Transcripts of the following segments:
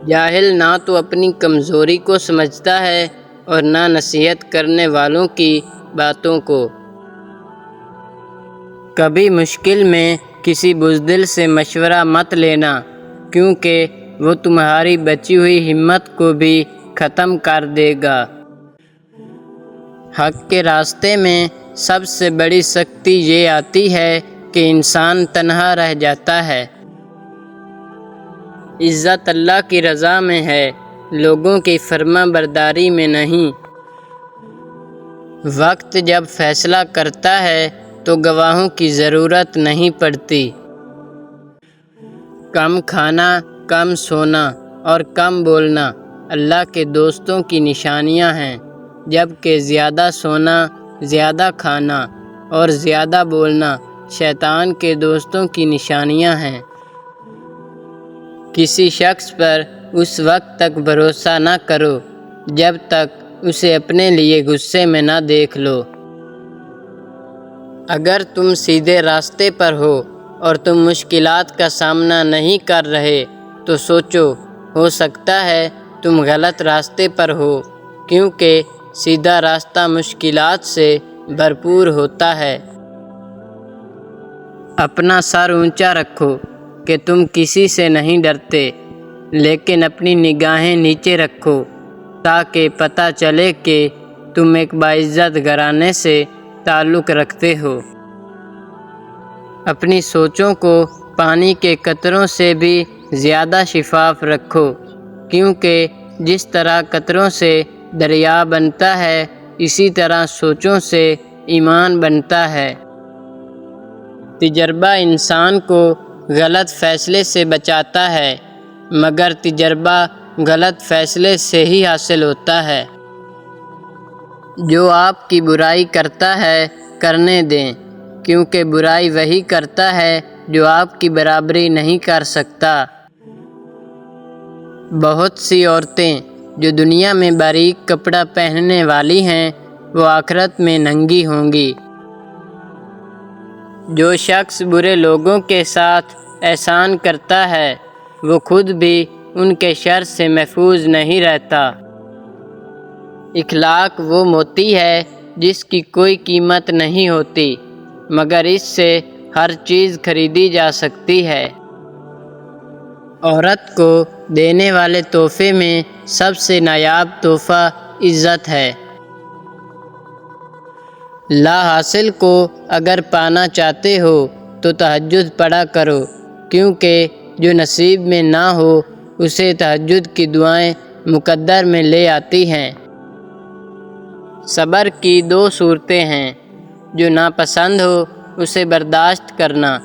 جاہل نہ تو اپنی کمزوری کو سمجھتا ہے اور نہ نصیحت کرنے والوں کی باتوں کو۔ کبھی مشکل میں کسی بزدل سے مشورہ مت لینا، کیونکہ وہ تمہاری بچی ہوئی ہمت کو بھی ختم کر دے گا۔ حق کے راستے میں سب سے بڑی سختی یہ آتی ہے کہ انسان تنہا رہ جاتا ہے۔ عزت اللہ کی رضا میں ہے، لوگوں کی فرما برداری میں نہیں۔ وقت جب فیصلہ کرتا ہے تو گواہوں کی ضرورت نہیں پڑتی۔ کم کھانا، کم سونا اور کم بولنا اللہ کے دوستوں کی نشانیاں ہیں، جبکہ زیادہ سونا، زیادہ کھانا اور زیادہ بولنا شیطان کے دوستوں کی نشانیاں ہیں۔ کسی شخص پر اس وقت تک بھروسہ نہ کرو جب تک اسے اپنے لیے غصے میں نہ دیکھ لو۔ اگر تم سیدھے راستے پر ہو اور تم مشکلات کا سامنا نہیں کر رہے تو سوچو، ہو سکتا ہے تم غلط راستے پر ہو، کیونکہ سیدھا راستہ مشکلات سے بھرپور ہوتا ہے۔ اپنا سر اونچا رکھو کہ تم کسی سے نہیں ڈرتے، لیکن اپنی نگاہیں نیچے رکھو تاکہ پتہ چلے کہ تم ایک باعزت گھرانے سے تعلق رکھتے ہو۔ اپنی سوچوں کو پانی کے قطروں سے بھی زیادہ شفاف رکھو، کیونکہ جس طرح قطروں سے دریا بنتا ہے، اسی طرح سوچوں سے ایمان بنتا ہے۔ تجربہ انسان کو غلط فیصلے سے بچاتا ہے، مگر تجربہ غلط فیصلے سے ہی حاصل ہوتا ہے۔ جو آپ کی برائی کرتا ہے کرنے دیں، کیونکہ برائی وہی کرتا ہے جو آپ کی برابری نہیں کر سکتا۔ بہت سی عورتیں جو دنیا میں باریک کپڑا پہننے والی ہیں، وہ آخرت میں ننگی ہوں گی۔ جو شخص برے لوگوں کے ساتھ احسان کرتا ہے، وہ خود بھی ان کے شر سے محفوظ نہیں رہتا۔ اخلاق وہ موتی ہے جس کی کوئی قیمت نہیں ہوتی، مگر اس سے ہر چیز خریدی جا سکتی ہے۔ عورت کو دینے والے تحفے میں سب سے نایاب تحفہ عزت ہے۔ لا حاصل کو اگر پانا چاہتے ہو تو تہجد پڑھا کرو، کیونکہ جو نصیب میں نہ ہو اسے تہجد کی دعائیں مقدر میں لے آتی ہیں۔ صبر کی دو صورتیں ہیں، جو ناپسند ہو اسے برداشت کرنا،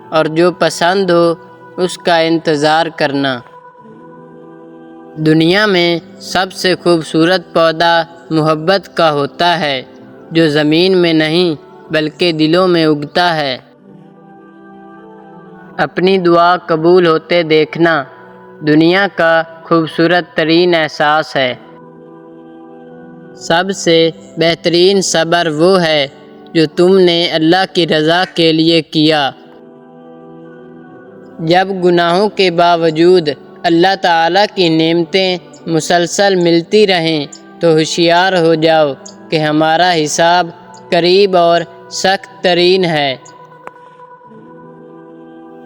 اور جو پسند ہو اس کا انتظار کرنا۔ دنیا میں سب سے خوبصورت پودا محبت کا ہوتا ہے، جو زمین میں نہیں بلکہ دلوں میں اگتا ہے۔ اپنی دعا قبول ہوتے دیکھنا دنیا کا خوبصورت ترین احساس ہے۔ سب سے بہترین صبر وہ ہے جو تم نے اللہ کی رضا کے لیے کیا۔ جب گناہوں کے باوجود اللہ تعالیٰ کی نعمتیں مسلسل ملتی رہیں تو ہوشیار ہو جاؤ کہ ہمارا حساب قریب اور سخت ترین ہے۔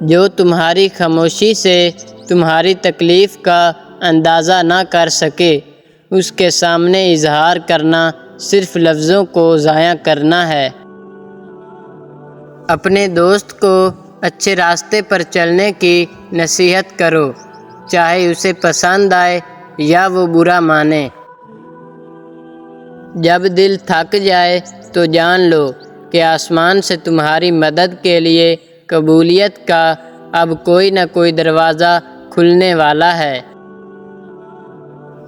جو تمہاری خاموشی سے تمہاری تکلیف کا اندازہ نہ کر سکے، اس کے سامنے اظہار کرنا صرف لفظوں کو ضائع کرنا ہے۔ اپنے دوست کو اچھے راستے پر چلنے کی نصیحت کرو، چاہے اسے پسند آئے یا وہ برا مانے۔ جب دل تھک جائے تو جان لو کہ آسمان سے تمہاری مدد کے لیے قبولیت کا اب کوئی نہ کوئی دروازہ کھلنے والا ہے۔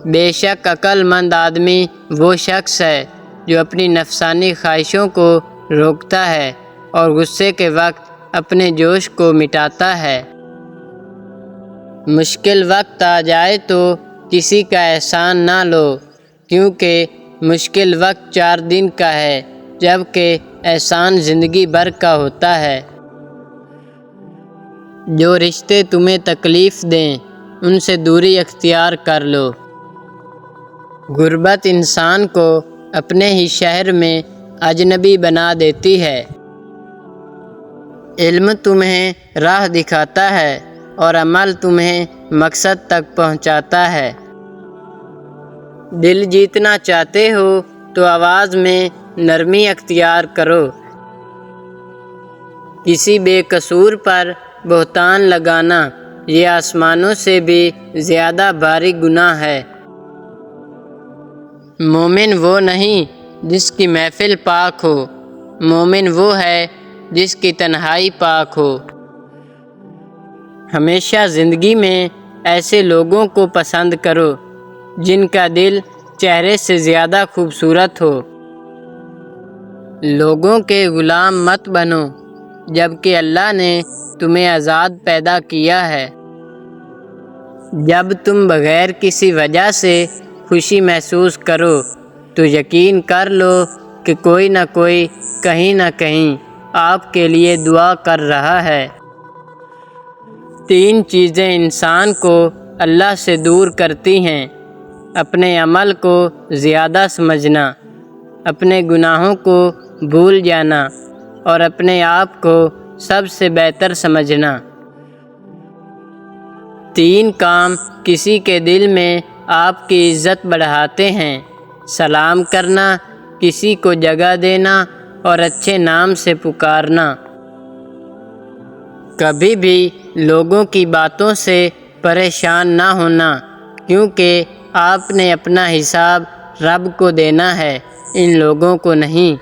بے شک عقل مند آدمی وہ شخص ہے جو اپنی نفسانی خواہشوں کو روکتا ہے اور غصے کے وقت اپنے جوش کو مٹاتا ہے۔ مشکل وقت آ جائے تو کسی کا احسان نہ لو، کیونکہ مشکل وقت 4 دن کا ہے، جبکہ احسان زندگی بھر کا ہوتا ہے۔ جو رشتے تمہیں تکلیف دیں ان سے دوری اختیار کر لو۔ غربت انسان کو اپنے ہی شہر میں اجنبی بنا دیتی ہے۔ علم تمہیں راہ دکھاتا ہے اور عمل تمہیں مقصد تک پہنچاتا ہے۔ دل جیتنا چاہتے ہو تو آواز میں نرمی اختیار کرو۔ کسی بے قصور پر بہتان لگانا یہ آسمانوں سے بھی زیادہ بھاری گناہ ہے۔ مومن وہ نہیں جس کی محفل پاک ہو، مومن وہ ہے جس کی تنہائی پاک ہو۔ ہمیشہ زندگی میں ایسے لوگوں کو پسند کرو جن کا دل چہرے سے زیادہ خوبصورت ہو۔ لوگوں کے غلام مت بنو جبکہ اللہ نے تمہیں آزاد پیدا کیا ہے۔ جب تم بغیر کسی وجہ سے خوشی محسوس کرو تو یقین کر لو کہ کوئی نہ کوئی کہیں نہ کہیں آپ کے لیے دعا کر رہا ہے۔ 3 چیزیں انسان کو اللہ سے دور کرتی ہیں: اپنے عمل کو زیادہ سمجھنا، اپنے گناہوں کو بھول جانا اور اپنے آپ کو سب سے بہتر سمجھنا۔ 3 کام کسی کے دل میں آپ کی عزت بڑھاتے ہیں: سلام کرنا، کسی کو جگہ دینا اور اچھے نام سے پکارنا۔ کبھی بھی لوگوں کی باتوں سے پریشان نہ ہونا، کیونکہ آپ نے اپنا حساب رب کو دینا ہے، ان لوگوں کو نہیں۔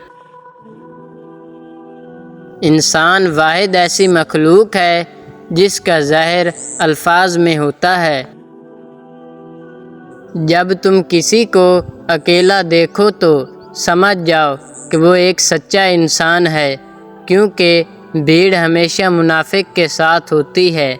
انسان واحد ایسی مخلوق ہے جس کا ظاہر الفاظ میں ہوتا ہے۔ جب تم کسی کو اکیلا دیکھو تو سمجھ جاؤ کہ وہ ایک سچا انسان ہے، کیونکہ بھیڑ ہمیشہ منافق کے ساتھ ہوتی ہے۔